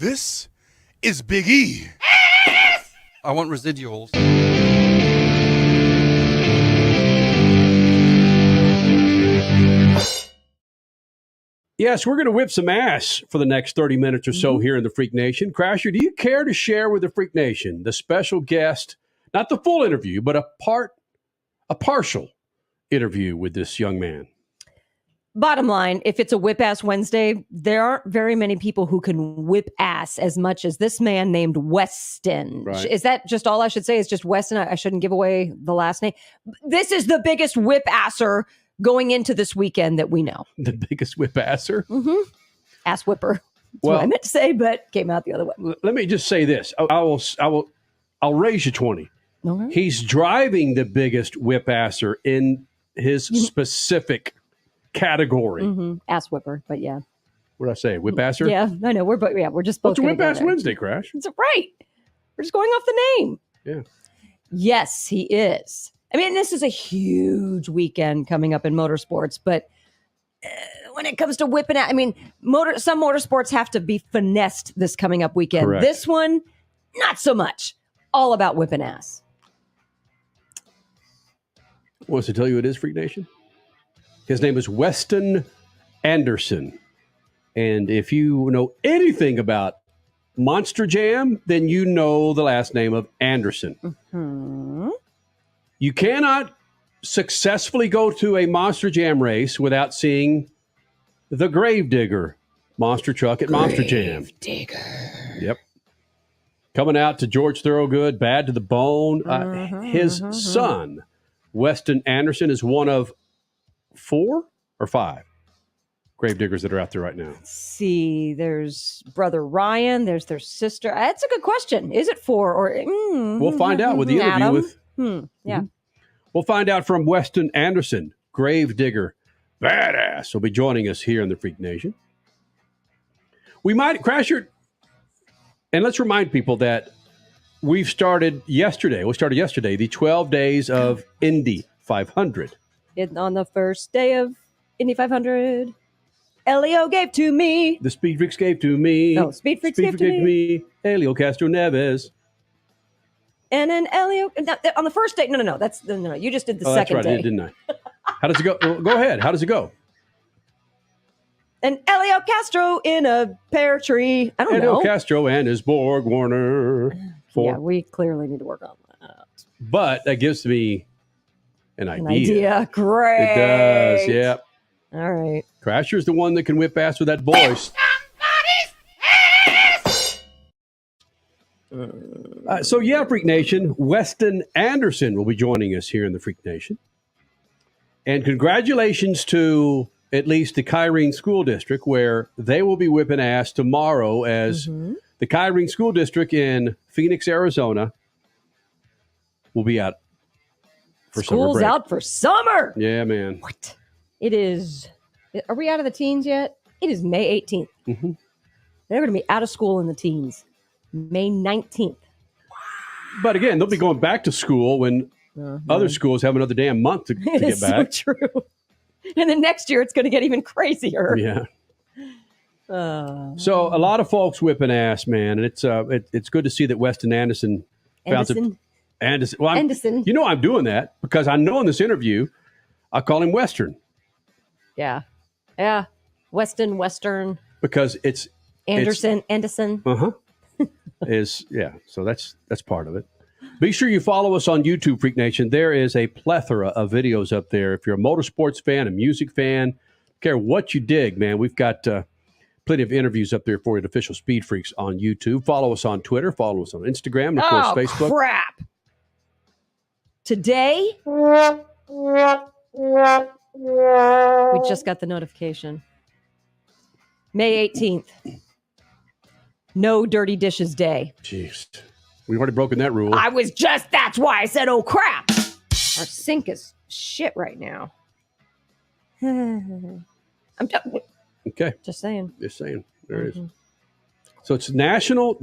This is Big E. I want residuals. Yes, we're going to whip some ass for the next 30 minutes or so here in the Freak Nation. Crasher, do you care to share with the Freak Nation the special guest, not the full interview, but a partial interview with this young man? Bottom line, if it's a whip ass Wednesday, there aren't very many people who can whip ass as much as this man named Weston. Right. Is that just all I should say? Is just Weston? I shouldn't give away the last name. This is the biggest whip asser going into this weekend that we know. The biggest whip asser? Mm-hmm. Ass whipper. That's what I meant to say, but came out the other way. Let me just say this. I'll raise you 20. Okay. He's driving the biggest whip asser in his specific category. Mm-hmm. Ass whipper, but yeah. What did I say? Whip asser? Yeah, I know. We're just both. What's a whip ass Wednesday, Crash? It's right. We're just going off the name. Yeah. Yes, he is. I mean, this is a huge weekend coming up in motorsports, but when it comes to whipping out, I mean, some motorsports have to be finessed this coming up weekend. Correct. This one, not so much. All about whipping ass. Wants to tell you it is, Freak Nation? His name is Weston Anderson. And if you know anything about Monster Jam, then you know the last name of Anderson. Mm-hmm. You cannot successfully go to a Monster Jam race without seeing the Gravedigger monster truck at Monster Jam. Gravedigger. Yep. Coming out to George Thorogood, bad to the bone. His son, Weston Anderson, is one of 4 or 5 Gravediggers that are out there right now. Let's see, there's brother Ryan. There's their sister. That's a good question. Is it 4 or? We'll find out with the interview Adam? with. Yeah. We'll find out from Weston Anderson, Gravedigger badass, will be joining us here in the Freak Nation. We might, Crasher, and let's remind people that we started yesterday, the 12 days of Indy 500. On the first day of Indy 500, Elio gave to me. The Speed Freaks gave to me. No, Speed Freaks gave to me. Elio Castro Neves. And then Elio, on the first day, no, that's no. You just did the second that's right, day, didn't I? How does it go? Go ahead. How does it go? And Elio Castro in a pear tree. I don't know. Elio Castro and his Borg Warner. 4. Yeah, we clearly need to work on that. But that gives me an idea. Great. It does. Yeah. All right. Crasher's the one that can whip ass with that voice. Freak Nation, Weston Anderson will be joining us here in the Freak Nation. And congratulations to at least the Kyrene School District, where they will be whipping ass tomorrow as the Kyrene School District in Phoenix, Arizona will be out for summer break. School's out for summer. Yeah, man. What? It is. Are we out of the teens yet? It is May 18th. Mm-hmm. They're going to be out of school in the teens. May 19th. But again, they'll be going back to school when other schools have another damn month to get back. So true. And then next year it's going to get even crazier. Yeah. So a lot of folks whipping ass, man, and it's good to see that Weston Anderson found Anderson. Well, Anderson. You know I'm doing that because I know in this interview I call him Western. Yeah. Western. Because it's Anderson. So that's part of it. Be sure you follow us on YouTube, Freak Nation. There is a plethora of videos up there. If you're a motorsports fan, a music fan, care what you dig, man, we've got plenty of interviews up there for you at Official Speed Freaks on YouTube. Follow us on Twitter. Follow us on Instagram. And of course, Facebook. Crap. Today, we just got the notification. May 18th. No dirty dishes day. Jeez. We've already broken that rule. That's why I said, oh crap. Our sink is shit right now. Okay. Just saying. There it is. So it's National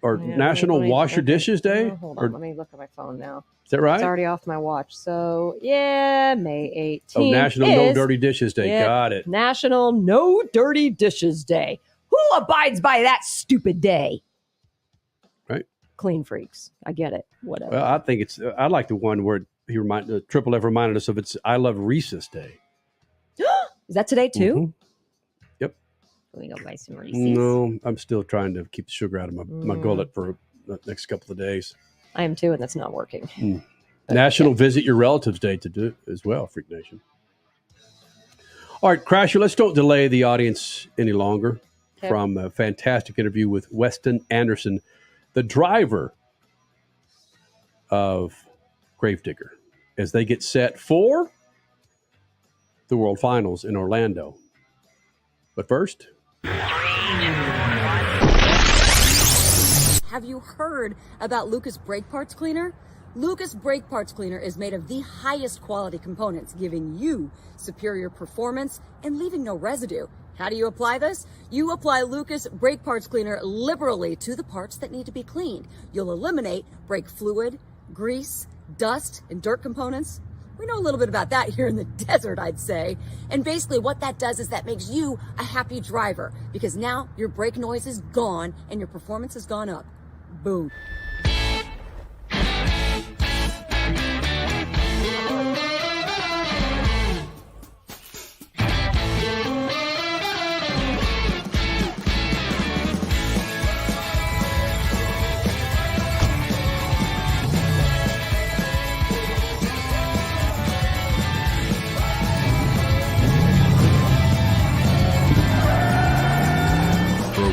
National Wash Your Dishes Day? Hold on. Let me look at my phone now. Is that right? It's already off my watch. So, yeah, May 18th. Oh, National No Dirty Dishes Day. Got it. National No Dirty Dishes Day. Who abides by that stupid day? Right. Clean freaks. I get it. Whatever. Well, I think I like the one where Triple F reminded us of it's I Love Reese's Day. Is that today too? Mhm. Yep. We go buy some Reese's. No, I'm still trying to keep the sugar out of my gullet for the next couple of days. I am too, and that's not working. National Visit Your Relatives Day to do as well, Freak Nation. All right, Crasher, let's don't delay the audience any longer from a fantastic interview with Weston Anderson, the driver of Gravedigger, as they get set for the World Finals in Orlando. But first... Have you heard about Lucas Brake Parts Cleaner? Lucas Brake Parts Cleaner is made of the highest quality components, giving you superior performance and leaving no residue. How do you apply this? You apply Lucas Brake Parts Cleaner liberally to the parts that need to be cleaned. You'll eliminate brake fluid, grease, dust, and dirt components. We know a little bit about that here in the desert, I'd say. And basically what that does is that makes you a happy driver, because now your brake noise is gone and your performance has gone up. Boom.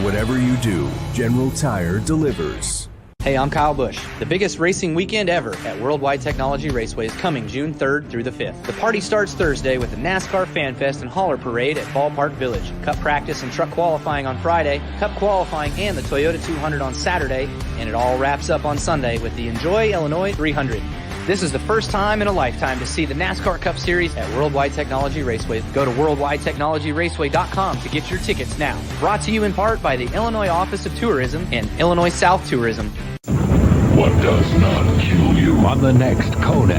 Whatever you do, General Tire delivers. Hey, I'm Kyle Busch. The biggest racing weekend ever at Worldwide Technology Raceway is coming June 3rd through the 5th. The party starts Thursday with the NASCAR Fan Fest and Hauler Parade at Ballpark Village. Cup practice and truck qualifying on Friday, Cup qualifying and the Toyota 200 on Saturday, and it all wraps up on Sunday with the Enjoy Illinois 300. This is the first time in a lifetime to see the NASCAR Cup Series at Worldwide Technology Raceway. Go to worldwidetechnologyraceway.com to get your tickets now. Brought to you in part by the Illinois Office of Tourism and Illinois South Tourism. What does not kill you on the next Conan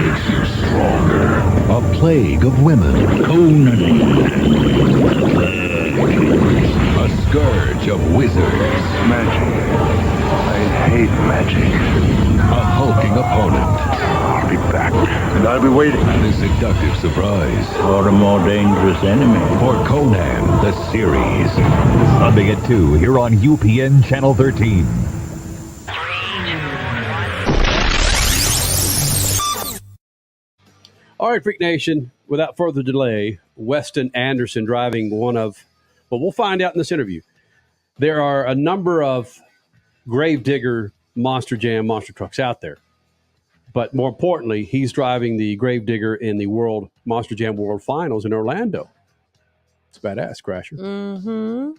makes you stronger. A plague of women. Conan. A scourge of wizards. Magic. I hate magic. A hulking opponent. I'll be back, and I'll be waiting. And a seductive surprise. For a more dangerous enemy. For Conan, the series. Sunday at 2 here on UPN Channel 13. All right, Freak Nation, without further delay, Weston Anderson driving one of, well, we'll find out in this interview. There are a number of Gravedigger Monster Jam monster trucks out there. But more importantly, he's driving the Gravedigger in the World Monster Jam World Finals in Orlando. It's badass, Crasher. Mm-hmm.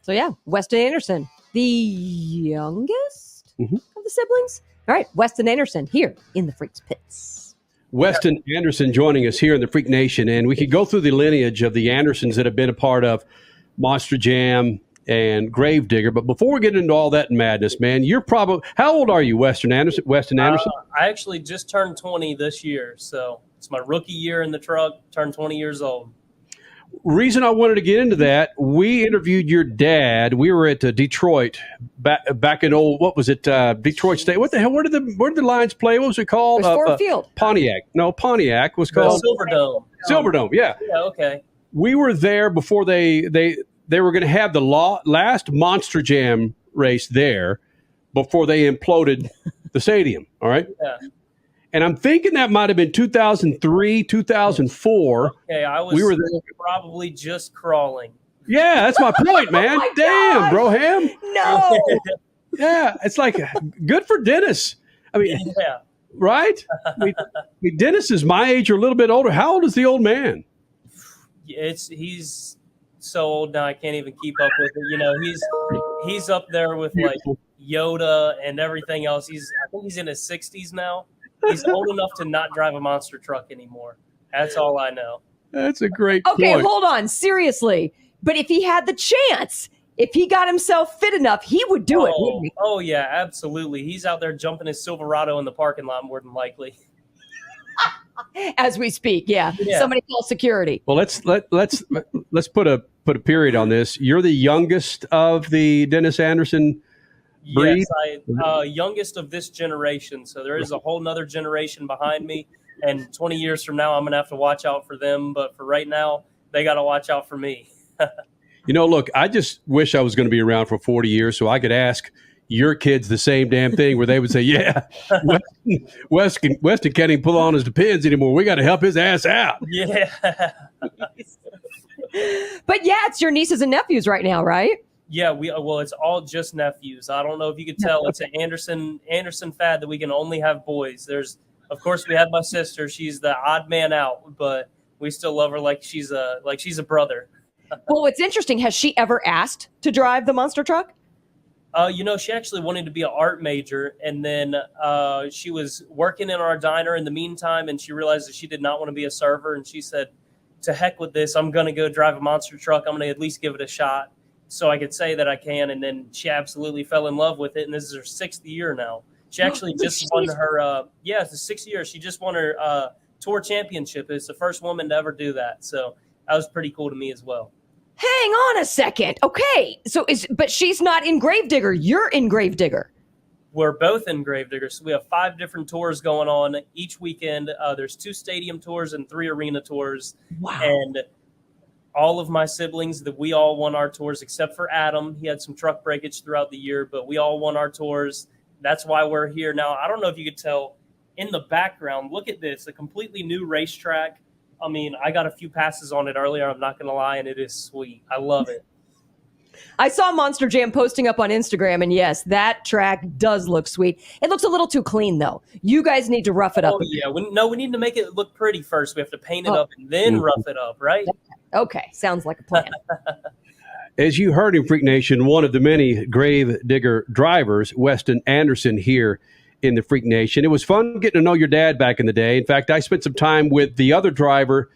So, yeah, Weston Anderson, the youngest of the siblings. All right, Weston Anderson here in the Freaks Pits. Weston Anderson joining us here in the Freak Nation. And we could go through the lineage of the Andersons that have been a part of Monster Jam and Gravedigger. But before we get into all that madness, man, you're probably, how old are you, Weston Anderson? I actually just turned 20 this year. So it's my rookie year in the truck, turned 20 years old. Reason I wanted to get into that, we interviewed your dad. We were at Detroit back in old, what was it? Detroit State. What the hell? Where did the Lions play? What was it called? It was Ford Field. Pontiac. No, Pontiac was called Silverdome. Silverdome. Yeah. Yeah. Okay. We were there before they were going to have the last Monster Jam race there before they imploded the stadium. All right. Yeah. And I'm thinking that might have been 2003, 2004. Okay, we were there. Probably just crawling. Yeah, that's my point, man. Oh Damn, bro, Ham. No. Yeah, it's like good for Dennis. I mean, yeah. Right? I mean, Dennis is my age or a little bit older. How old is the old man? He's so old now I can't even keep up with it. You know, he's up there with like Yoda and everything else. I think he's in his 60s now. He's old enough to not drive a monster truck anymore. That's all I know. That's a great point. Okay, hold on. Seriously. But if he had the chance, if he got himself fit enough, he would do it, wouldn't he? Oh, yeah, absolutely. He's out there jumping his Silverado in the parking lot more than likely. As we speak, yeah. Somebody call security. Well, let's put a period on this. You're the youngest of the Dennis Anderson breed? Yes, youngest of this generation. So there is a whole nother generation behind me. And 20 years from now, I'm going to have to watch out for them. But for right now, they got to watch out for me. Look, I just wish I was going to be around for 40 years so I could ask your kids the same damn thing where they would say, yeah, Weston can't even pull on his depends anymore. We got to help his ass out. Yeah. But yeah, it's your nieces and nephews right now, right? Yeah, well, it's all just nephews. I don't know if you could tell. It's an Anderson fad that we can only have boys. Of course, we have my sister. She's the odd man out, but we still love her like she's a brother. Well, what's interesting, has she ever asked to drive the monster truck? She actually wanted to be an art major, and then she was working in our diner in the meantime, and she realized that she did not want to be a server, and she said, to heck with this, I'm going to go drive a monster truck. I'm going to at least give it a shot so I could say that I can, and then she absolutely fell in love with it, and this is her 6th year now. She actually just won her it's the 6th year. She just won her tour championship. It's the first woman to ever do that, so that was pretty cool to me as well. Hang on a second. Okay. But she's not in Gravedigger. You're in Gravedigger. We're both in Gravedigger. So we have 5 different tours going on each weekend. There's 2 stadium tours and 3 arena tours. Wow. And all of my siblings, that we all won our tours except for Adam. He had some truck breakage throughout the year, but we all won our tours. That's why we're here now. I don't know if you could tell in the background. Look at this, a completely new racetrack. I mean, I got a few passes on it earlier, I'm not going to lie, and it is sweet. I love it. I saw Monster Jam posting up on Instagram, and yes, that track does look sweet. It looks a little too clean, though. You guys need to rough it up. Oh, yeah. We need to make it look pretty first. We have to paint it up and then rough it up, right? Okay. Sounds like a plan. As you heard in Freak Nation, one of the many Gravedigger drivers, Weston Anderson, here in the Freak Nation. It was fun getting to know your dad back in the day. In fact, I spent some time with the other driver.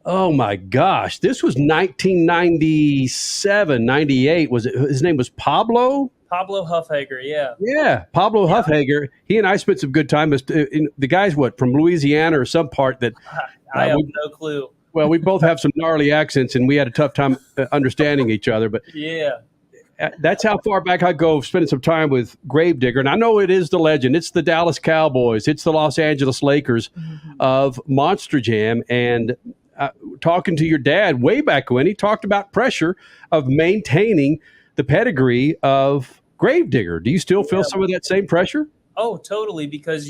Oh my gosh, this was 1997, 98. Was it? His name was Pablo? Pablo Huffhager, yeah. Yeah, Pablo Huffhager. He and I spent some good time. The guy's from Louisiana or some part that. I have no clue. Well, we both have some gnarly accents, and we had a tough time understanding each other. But yeah. That's how far back I go, spending some time with Gravedigger. And I know it is the legend. It's the Dallas Cowboys. It's the Los Angeles Lakers of Monster Jam. And talking to your dad way back when, he talked about pressure of maintaining the pedigree of Gravedigger. Do you still feel some of that same pressure? Oh, totally. Because,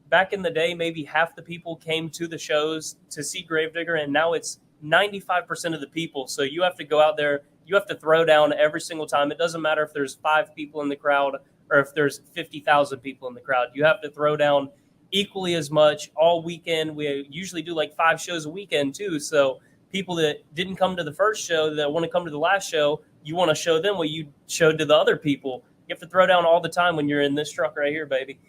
back in the day, maybe half the people came to the shows to see Gravedigger, and now it's 95% of the people. So you have to go out there. You have to throw down every single time. It doesn't matter if there's 5 people in the crowd or if there's 50,000 people in the crowd. You have to throw down equally as much all weekend. We usually do like 5 shows a weekend too. So people that didn't come to the first show that want to come to the last show, you want to show them what you showed to the other people. You have to throw down all the time when you're in this truck right here, baby.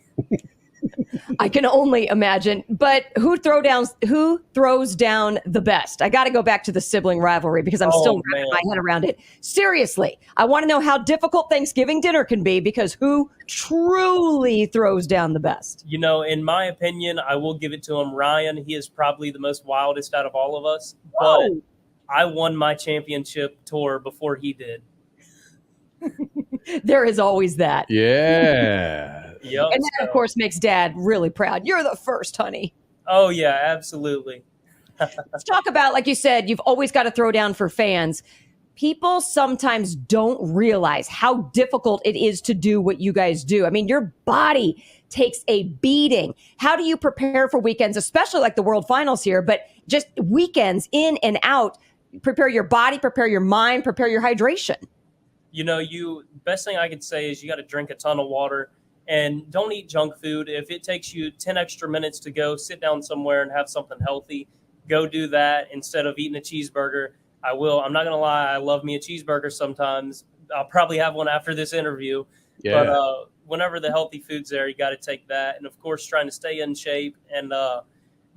I can only imagine. But who throws down the best? I got to go back to the sibling rivalry because I'm still wrapping my head around it. Seriously, I want to know how difficult Thanksgiving dinner can be because who truly throws down the best? In my opinion, I will give it to him. Ryan, he is probably the most wildest out of all of us. But I won my championship tour before he did. There is always that. Yeah. Yep, and that, of course, makes Dad really proud. You're the first, honey. Oh, yeah, absolutely. Let's talk about, like you said, you've always got to throw down for fans. People sometimes don't realize how difficult it is to do what you guys do. I mean, your body takes a beating. How do you prepare for weekends, especially like the World Finals here, but just weekends in and out? Prepare your body, prepare your mind, prepare your hydration. Best thing I could say is you got to drink a ton of water. And don't eat junk food. If it takes you 10 extra minutes to go sit down somewhere and have something healthy, go do that instead of eating a cheeseburger. I'm not going to lie. I love me a cheeseburger sometimes. I'll probably have one after this interview. Yeah. But whenever the healthy food's there, you got to take that. And, of course, trying to stay in shape. And,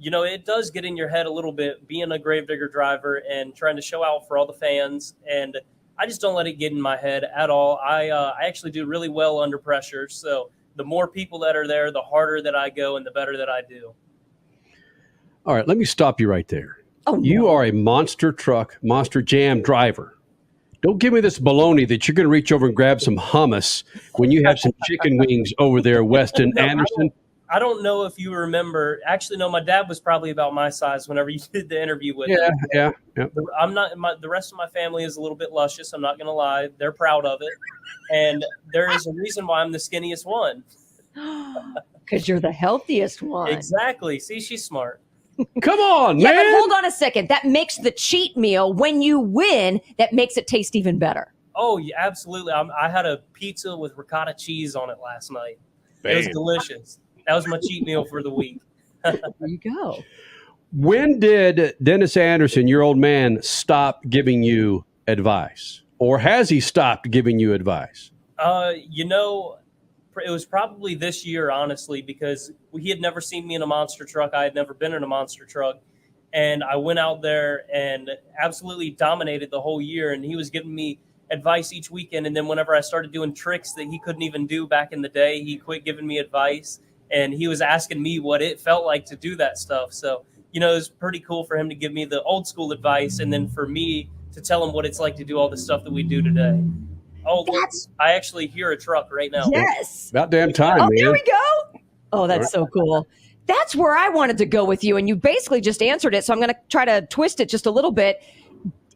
it does get in your head a little bit being a Gravedigger driver and trying to show out for all the fans. And I just don't let it get in my head at all. I actually do really well under pressure. So the more people that are there, the harder that I go and the better that I do. All right, let me stop you right there. Oh, You no. are a monster truck, monster jam driver. Don't give me this baloney that you're going to reach over and grab some hummus when you have some chicken wings over there, Weston No, Anderson. I don't know if you remember. Actually, no, my dad was probably about my size whenever you did the interview with him. Yeah. I'm not. The rest of my family is a little bit luscious. I'm not going to lie. They're proud of it, and there is a reason why I'm the skinniest one. Because you're the healthiest one. Exactly. See, she's smart. Come on, Yeah, man. but hold on a second. That makes the cheat meal, when you win, that makes it taste even better. Oh, yeah, absolutely. I had a pizza with ricotta cheese on it last night. It was delicious. That was my cheat meal for the week. There you go. When did Dennis Anderson, your old man, stop giving you advice? Or has he stopped giving you advice? It was probably this year, honestly, because he had never seen me in a monster truck. I had never been in a monster truck. And I went out there and absolutely dominated the whole year. And he was giving me advice each weekend. And then whenever I started doing tricks that he couldn't even do back in the day, he quit giving me advice. And he was asking me what it felt like to do that stuff. So, it was pretty cool for him to give me the old school advice. And then for me to tell him what it's like to do all the stuff that we do today. Oh, look, I actually hear a truck right now. Yes. About damn time, Oh, man. there we go. Oh, that's so cool. That's where I wanted to go with you. And you basically just answered it. So I'm going to try to twist it just a little bit.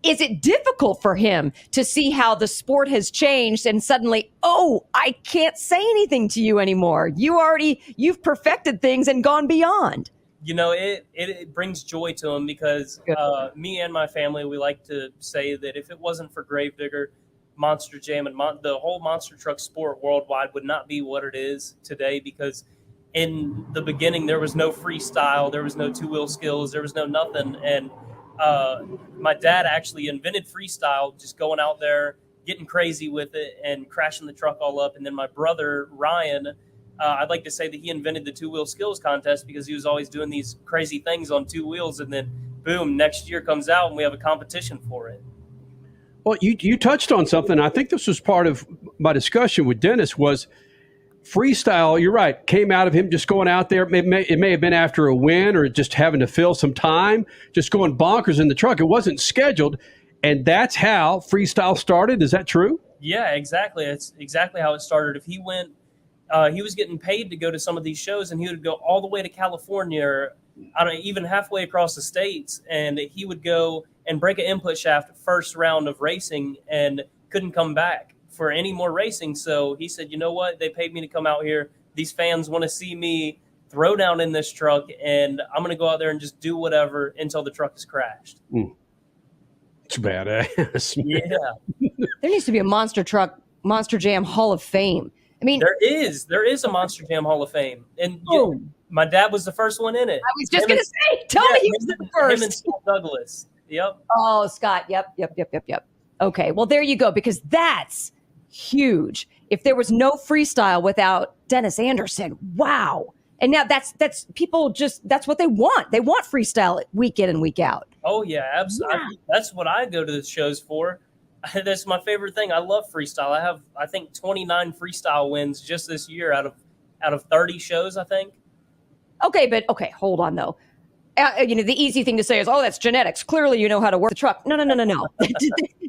Is it difficult for him to see how the sport has changed and suddenly, I can't say anything to you anymore? You've perfected things and gone beyond. It brings joy to him because me and my family, we like to say that if it wasn't for Gravedigger, Monster Jam, and the whole monster truck sport worldwide would not be what it is today, because in the beginning there was no freestyle, there was no two-wheel skills, there was no nothing. And my dad actually invented freestyle, just going out there, getting crazy with it and crashing the truck all up. And then my brother, Ryan, I'd like to say that he invented the two-wheel skills contest because he was always doing these crazy things on two wheels. And then, boom, next year comes out and we have a competition for it. Well, you touched on something. I think this was part of my discussion with Dennis was freestyle. You're right. Came out of him just going out there. It may have been after a win or just having to fill some time, just going bonkers in the truck. It wasn't scheduled. And that's how freestyle started. Is that true? Yeah, exactly. It's exactly how it started. If he went, he was getting paid to go to some of these shows, and he would go all the way to California, or even halfway across the states, and he would go and break an input shaft first round of racing and couldn't come back for any more racing. So he said, you know what? They paid me to come out here. These fans want to see me throw down in this truck, and I'm going to go out there and just do whatever until the truck is crashed. It's badass. Yeah. There needs to be a Monster Jam Hall of Fame. I mean, there is a Monster Jam Hall of Fame. And my dad was the first one in it. I was just going to say, tell me he was the first. Him and Scott Douglas. Yep. Oh, Scott. Yep. Okay. Well, there you go, because that's huge. If there was no freestyle without Dennis Anderson, wow. And now that's people that's what they want. They want freestyle week in and week out. Oh yeah, absolutely. Yeah. That's what I go to the shows for. That's my favorite thing. I love freestyle. I have, I think, 29 freestyle wins just this year out of 30 shows, I think. Okay, hold on though. The easy thing to say is, that's genetics. Clearly, you know how to work the truck. No.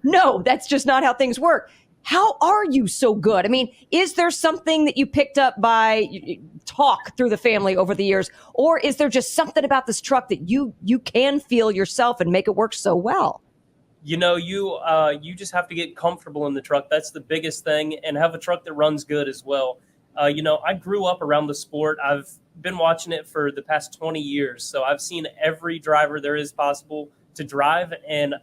No, that's just not how things work. How are you so good? I mean, is there something that you picked up by talk through the family over the years? Or is there just something about this truck that you can feel yourself and make it work so well? You just have to get comfortable in the truck. That's the biggest thing, and have a truck that runs good as well. I grew up around the sport. I've been watching it for the past 20 years. So I've seen every driver there is possible to drive. And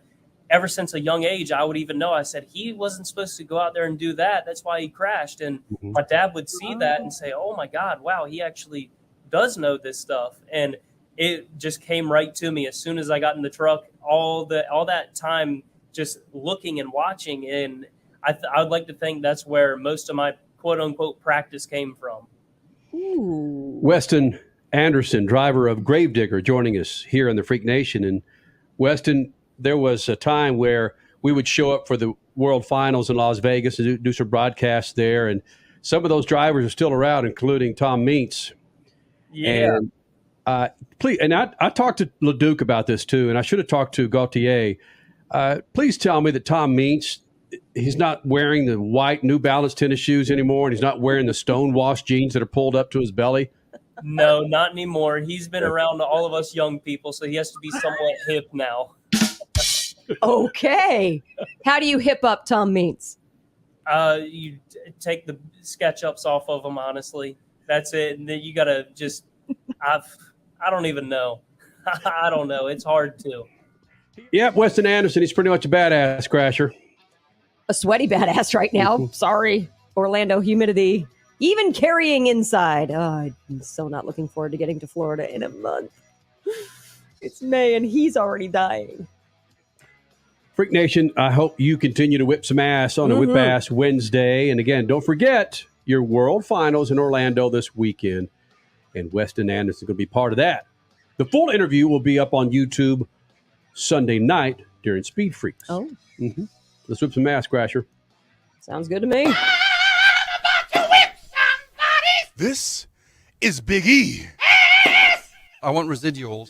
ever since a young age, I would even know, I said, he wasn't supposed to go out there and do that. That's why he crashed. And my dad would see that and say, oh my God, wow, he actually does know this stuff. And it just came right to me as soon as I got in the truck, all that time just looking and watching. And I would like to think that's where most of my quote unquote practice came from. Ooh. Weston Anderson, driver of Gravedigger, joining us here in the Freak Nation. And Weston, there was a time where we would show up for the World Finals in Las Vegas and do some broadcasts there. And some of those drivers are still around, including Tom Meents. Yeah. And Please, and I talked to LeDuc about this too, and I should have talked to Gaultier. Please tell me that Tom Meents, he's not wearing the white New Balance tennis shoes anymore, and he's not wearing the Stonewash jeans that are pulled up to his belly. No, not anymore. He's been around all of us young people, so he has to be somewhat hip now. Okay. How do you hip up Tom Meents? You take the SketchUps off of him, honestly. That's it. And then you got to just, I don't even know. I don't know. It's hard to. Yep, Weston Anderson, he's pretty much a badass crasher. A sweaty badass right now. Sorry. Orlando humidity. Even carrying inside. Oh, I'm so not looking forward to getting to Florida in a month. It's May and he's already dying. Freak Nation, I hope you continue to whip some ass on a Whip Ass Wednesday. And again, don't forget your World Finals in Orlando this weekend. And Weston Anderson is going to be part of that. The full interview will be up on YouTube Sunday night during Speed Freaks. Oh. Let's whip some ass, Crasher. Sounds good to me. This is Big E. I want residuals.